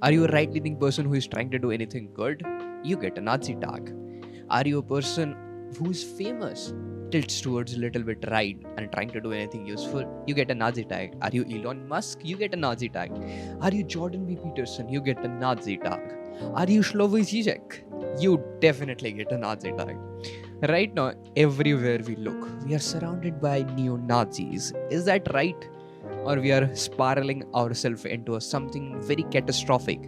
Are you a right-leaning person who is trying to do anything good? You get a Nazi tag. Are you a person who is famous, tilts towards a little bit right and trying to do anything useful? You get a Nazi tag. Are you Elon Musk? You get a Nazi tag. Are you Jordan B. Peterson? You get a Nazi tag. Are you Slavoj Žižek? You definitely get a Nazi tag. Right now, everywhere we look, we are surrounded by neo-Nazis. Is that right? Or we are spiraling ourselves into something very catastrophic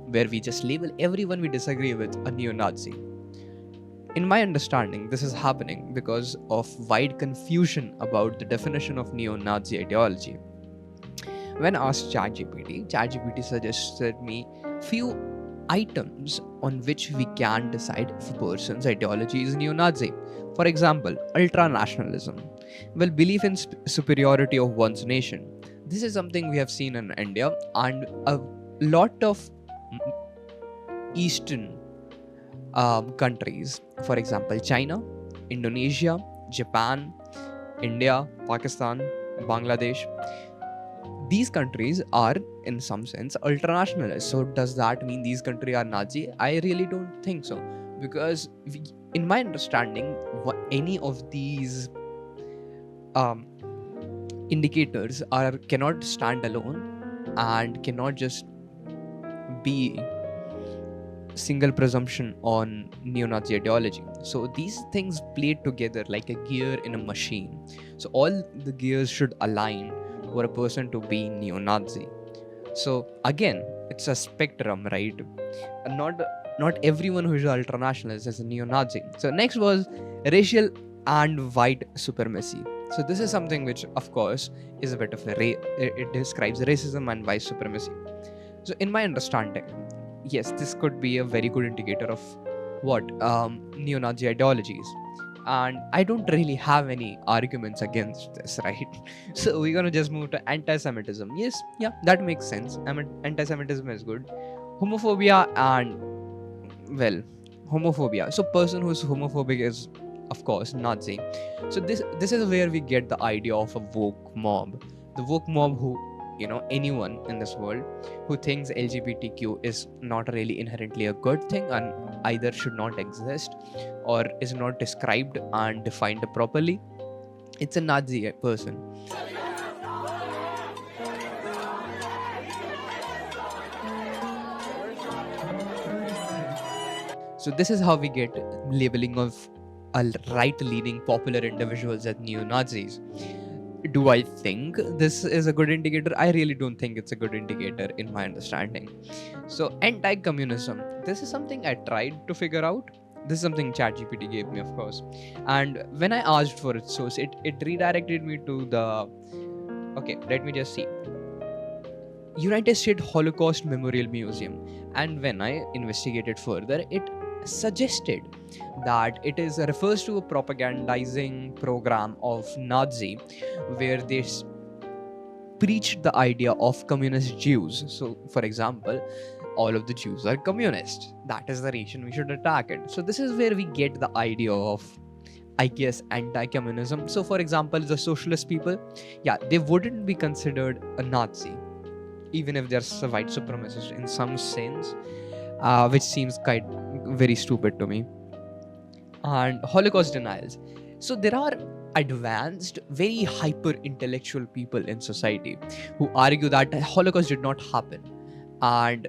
where we just label everyone we disagree with a neo-Nazi. In my understanding, this is happening because of wide confusion about the definition of neo-Nazi ideology. When asked ChatGPT suggested me few items on which we can decide if a person's ideology is neo-Nazi. For example, ultranationalism. Well, belief in superiority of one's nation. This is something we have seen in India and a lot of Eastern countries. For example, China, Indonesia, Japan, India, Pakistan, Bangladesh. These countries are, in some sense, ultranationalist. So, does that mean these countries are Nazi? I really don't think so. Because, in my understanding, any of these indicators cannot stand alone and cannot just be single presumption on neo-Nazi ideology. So these things play together like a gear in a machine. So all the gears should align for a person to be neo-Nazi. So again, it's a spectrum, right? And not everyone who is ultranationalist is a neo-Nazi. So next was racial and white supremacy. So this is something which, of course, is a bit of it describes racism and white supremacy. So in my understanding, yes, this could be a very good indicator of what neo-Nazi ideologies. And I don't really have any arguments against this, right? So we're gonna just move to anti-Semitism. Yes, yeah, that makes sense. I mean, anti-Semitism is good. Homophobia and, well, homophobia. So person who's homophobic is, of course, Nazi. So this is where we get the idea of a woke mob. The woke mob who, anyone in this world who thinks LGBTQ is not really inherently a good thing and either should not exist or is not described and defined properly, it's a Nazi person. So this is how we get labeling of right-leaning popular individuals as neo-Nazis. Do I think this is a good indicator? I really don't think it's a good indicator in my understanding. So anti-communism. This is something I tried to figure out. This is something ChatGPT gave me, of course. And when I asked for its source, it redirected me to the... Okay, let me just see. United States Holocaust Memorial Museum. And when I investigated further, it suggested that it refers to a propagandizing program of Nazi where they preached the idea of communist Jews. So, for example, all of the Jews are communist. That is the reason we should attack it. So this is where we get the idea of, I guess, anti-communism. So, for example, the socialist people, yeah, they wouldn't be considered a Nazi, even if they're a white supremacist in some sense, which seems very stupid to me. And Holocaust denials. So there are advanced, very hyper intellectual people in society who argue that Holocaust did not happen. And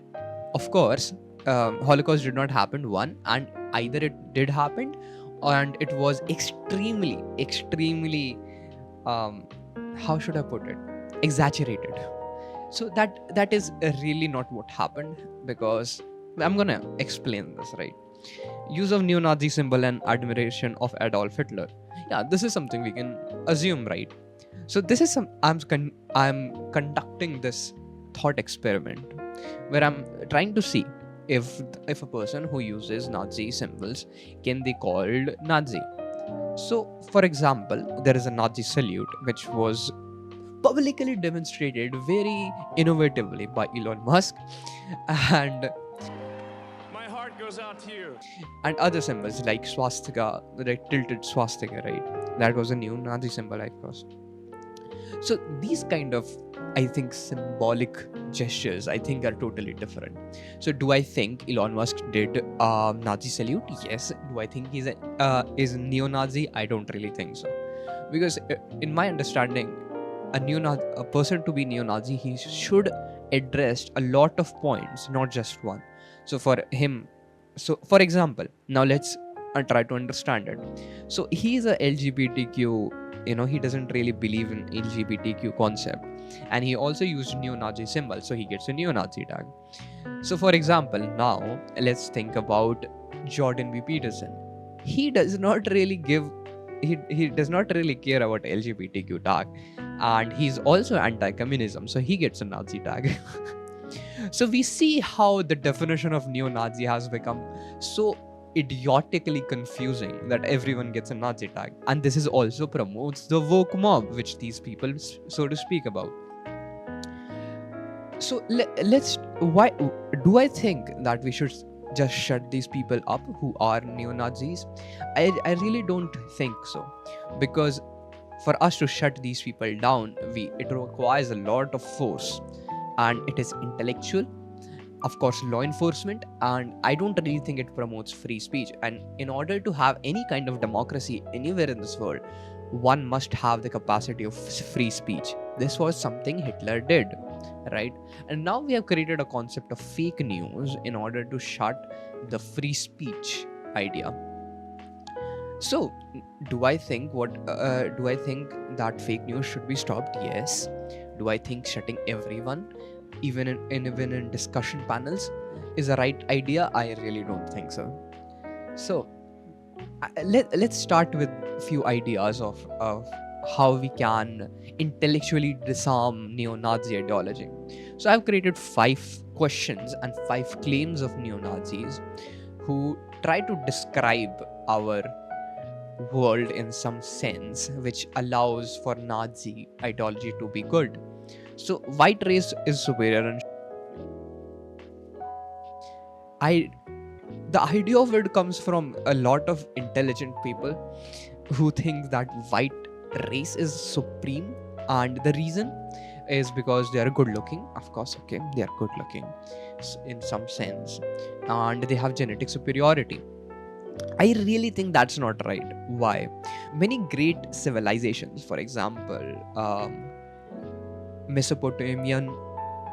of course, Holocaust did not happen, one, and either it did happen and it was extremely, how should I put it? Exaggerated. So that is really not what happened, because I'm gonna explain this, right? Use of neo-Nazi symbol and admiration of Adolf Hitler. Yeah, this is something we can assume, right? So this is I'm conducting this thought experiment where I'm trying to see if a person who uses Nazi symbols can be called Nazi. So, for example, there is a Nazi salute which was publicly demonstrated very innovatively by Elon Musk, and goes out to you. And other symbols like swastika, like tilted swastika, right? That was a new Nazi symbol, I guess. So these kind of, I think, symbolic gestures, I think, are totally different. So do I think Elon Musk did Nazi salute? Yes. Do I think he's is neo-Nazi? I don't really think so, because in my understanding, a person to be neo-Nazi, he should address a lot of points, not just one. So for him, so for example, now let's try to understand it. So he is a LGBTQ, he doesn't really believe in LGBTQ concept, and he also used neo-Nazi symbol, so he gets a neo-Nazi tag. So for example, now let's think about Jordan B. Peterson. He does not really give, he does not really care about LGBTQ tag, and he's also anti-communism, so he gets a Nazi tag. So we see how the definition of neo-Nazi has become so idiotically confusing that everyone gets a Nazi tag, and this is also promotes the woke mob, which these people, so to speak, about. So let's, why do I think that we should just shut these people up who are neo-Nazis? I really don't think so, because for us to shut these people down, it requires a lot of force, and it is intellectual, of course, law enforcement, and I don't really think it promotes free speech. And in order to have any kind of democracy anywhere in this world, one must have the capacity of free speech. This was something Hitler did, right? And now we have created a concept of fake news in order to shut the free speech idea. So do I think that fake news should be stopped? Yes. Do I think shutting everyone, even in discussion panels, is the right idea? I really don't think so. So let's start with a few ideas of how we can intellectually disarm neo-Nazi ideology. So I've created 5 questions and 5 claims of neo-Nazis who try to describe our world in some sense which allows for Nazi ideology to be good. So white race is superior, and the idea of it comes from a lot of intelligent people who think that white race is supreme, and the reason is because they are good looking. Of course, okay, they are good looking in some sense, and they have genetic superiority. I really think that's not right. Why? Many great civilizations, for example, Mesopotamian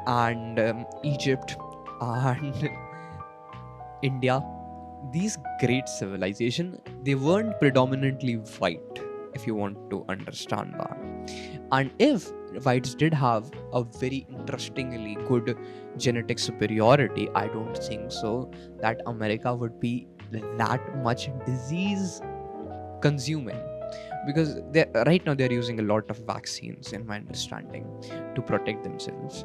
and Egypt and India, these great civilizations, they weren't predominantly white, if you want to understand that. And if whites did have a very interestingly good genetic superiority, I don't think so that America would be that much disease consuming, because right now they're using a lot of vaccines, in my understanding, to protect themselves.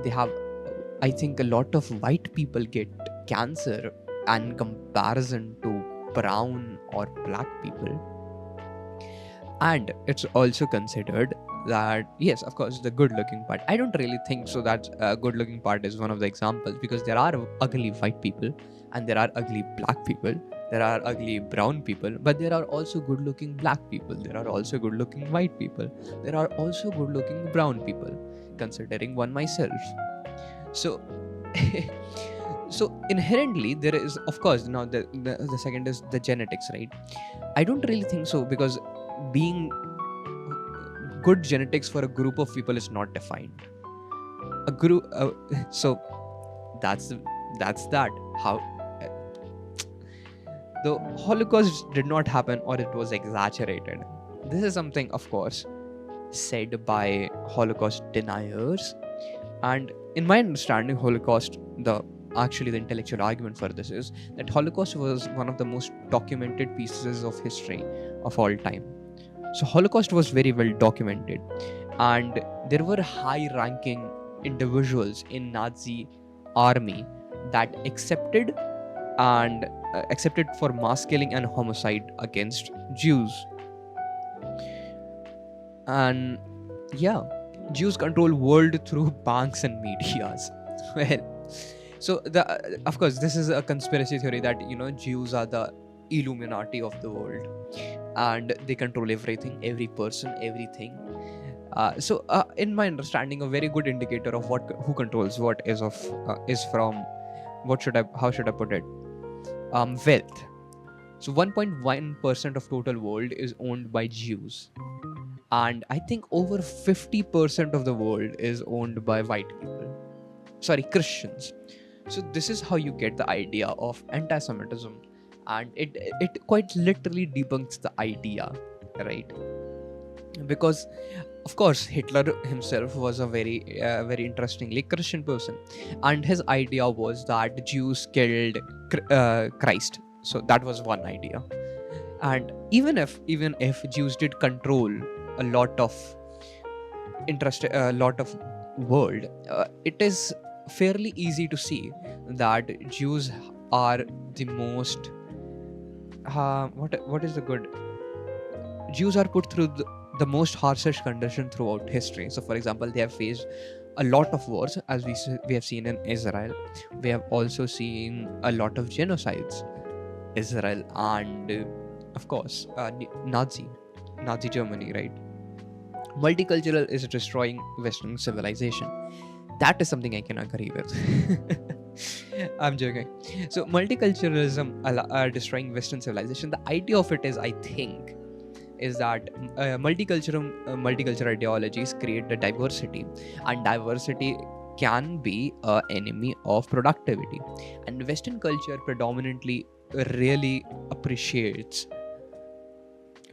They have, I think, a lot of white people get cancer in comparison to brown or black people. And it's also considered that, yes, of course, the good looking part, I don't really think so that good looking part is one of the examples, because there are ugly white people and there are ugly black people, there are ugly brown people, but there are also good looking black people, there are also good looking white people, there are also good looking brown people, considering one myself. So so inherently there is, of course, now the second is the genetics, right? I don't really think so, because being good genetics for a group of people is not defined. A group, so that's that. How the Holocaust did not happen, or it was exaggerated. This is something, of course, said by Holocaust deniers, and in my understanding, Holocaust, the intellectual argument for this is that Holocaust was one of the most documented pieces of history of all time. So Holocaust was very well documented, and there were high-ranking individuals in Nazi army that accepted for mass killing and homicide against Jews. And yeah, Jews control world through banks and medias. Well, so of course, this is a conspiracy theory that Jews are the Illuminati of the world, and they control everything, every person, everything. In my understanding, a very good indicator of who controls what is from how should I put it? Wealth. So 1.1% of total world is owned by Jews, and I think over 50% of the world is owned by white people. Sorry, Christians. So this is how you get the idea of anti-Semitism, and it quite literally debunks the idea, right? Because of course Hitler himself was a very interestingly Christian person, and his idea was that Jews killed Christ. So that was one idea. And even if Jews did control a lot of a lot of world, it is fairly easy to see that Jews are the most what is the good Jews are put through the most harshest condition throughout history. So, for example, they have faced a lot of wars, as we have seen in Israel. We have also seen a lot of genocides, Israel, and of course, Nazi Germany, right? Multicultural is destroying Western civilization. That is something I can agree with. I'm joking. So, multiculturalism destroying Western civilization. The idea of it is, I think, is that multicultural ideologies create a diversity, and diversity can be an enemy of productivity. And Western culture predominantly really appreciates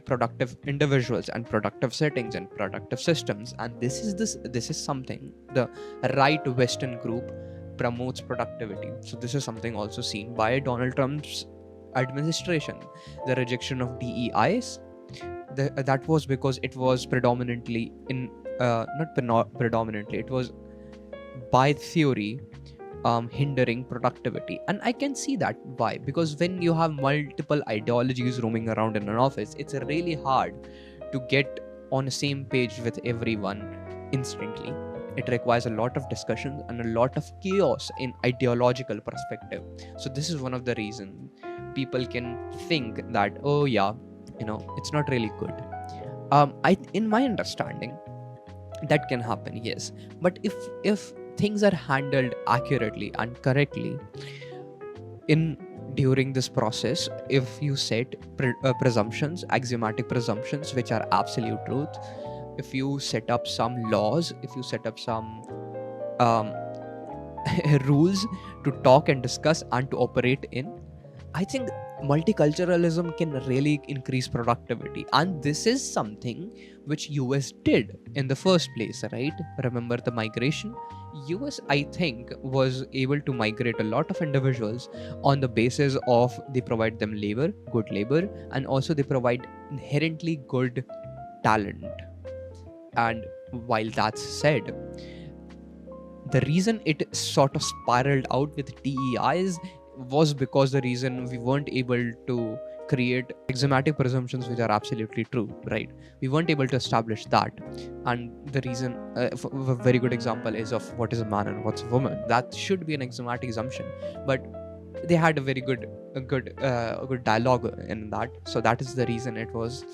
productive individuals and productive settings and productive systems, and this is something the right Western group promotes productivity. So this is something also seen by Donald Trump's administration. The rejection of DEIs, that was because it was predominantly not predominantly, it was by theory hindering productivity. And I can see that why, because when you have multiple ideologies roaming around in an office, it's really hard to get on the same page with everyone instantly. It requires a lot of discussions and a lot of chaos in ideological perspective. So this is one of the reasons people can think that, oh yeah, it's not really good. In my understanding, that can happen, yes. But if things are handled accurately and correctly in during this process, if you set presumptions, axiomatic presumptions, which are absolute truth, if you set up some laws, if you set up some um, rules to talk and discuss and to operate in, I think multiculturalism can really increase productivity. And this is something which US did in the first place, right? Remember the migration? US, I think, was able to migrate a lot of individuals on the basis of they provide them good labor, and also they provide inherently good talent. And while that's said, the reason it sort of spiraled out with DEIs was because the reason we weren't able to create axiomatic presumptions which are absolutely true, right? We weren't able to establish that. And the reason, a very good example is of what is a man and what's a woman. That should be an axiomatic assumption, but they had a very good dialogue in that. So that is the reason it was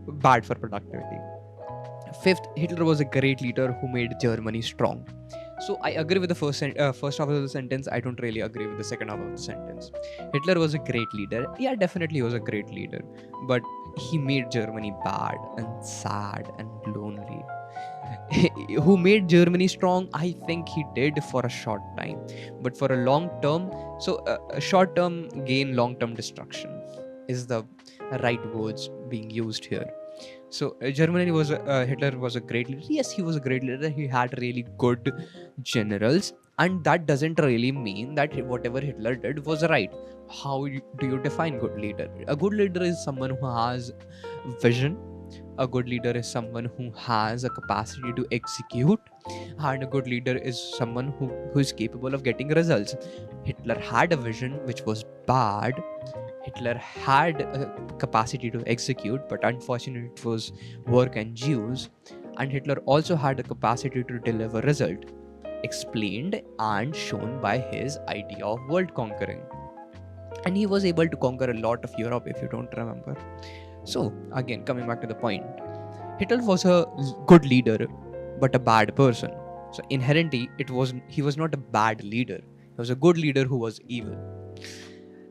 bad for productivity. Fifth, Hitler was a great leader who made Germany strong. So I agree with the first half of the sentence. I don't really agree with the second half of the sentence. Hitler was a great leader. Yeah, definitely he was a great leader. But he made Germany bad and sad and lonely. Who made Germany strong? I think he did for a short time. But for a long term, a short term gain, long term destruction is the right words being used here. So Germany was Hitler was a great leader. Yes, he was a great leader. He had really good generals, and that doesn't really mean that whatever Hitler did was right. How do you define good leader? A good leader is someone who has vision. A good leader is someone who has a capacity to execute, and a good leader is someone who is capable of getting results. Hitler had a vision which was bad. Hitler had a capacity to execute, but unfortunately it was work and Jews. And Hitler also had a capacity to deliver result, explained and shown by his idea of world conquering. And he was able to conquer a lot of Europe, if you don't remember. So, again, coming back to the point, Hitler was a good leader, but a bad person. So inherently, he was not a bad leader. He was a good leader who was evil.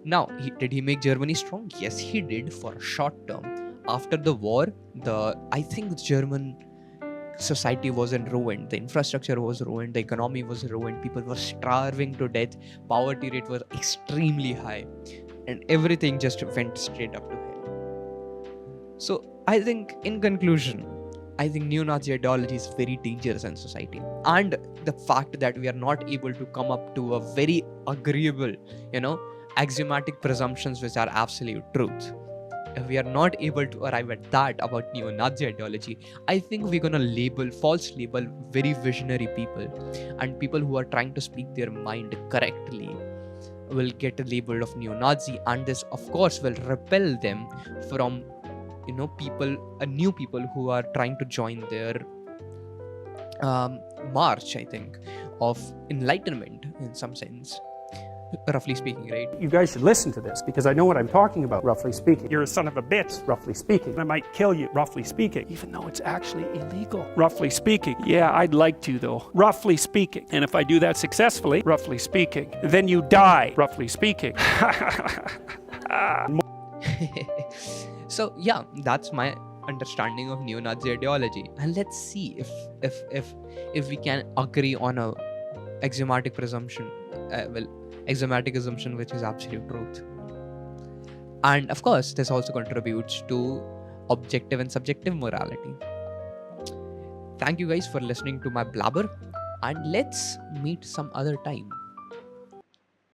Now, did he make Germany strong? Yes, he did for a short term. After the war, I think the German society wasn't ruined. The infrastructure was ruined. The economy was ruined. People were starving to death. Poverty rate was extremely high, and everything just went straight up to hell. So I think, in conclusion, I think neo-Nazi ideology is very dangerous in society, and the fact that we are not able to come up to a very agreeable, axiomatic presumptions which are absolute truth. If we are not able to arrive at that about neo-Nazi ideology, I think we're gonna false label very visionary people, and people who are trying to speak their mind correctly will get labeled of neo-Nazi, and this of course will repel them from new people who are trying to join their march, I think, of enlightenment in some sense, roughly speaking, right? You guys should listen to this because I know what I'm talking about, roughly speaking. You're a son of a bitch, roughly speaking. I might kill you, roughly speaking, even though it's actually illegal, roughly speaking. Yeah, I'd like to though, roughly speaking. And if I do that successfully, roughly speaking, then you die, roughly speaking. So yeah, that's my understanding of neo-Nazi ideology, and let's see if we can agree on a axiomatic presumption, axiomatic assumption which is absolute truth. And of course, this also contributes to objective and subjective morality. Thank you guys for listening to my blabber, and let's meet some other time.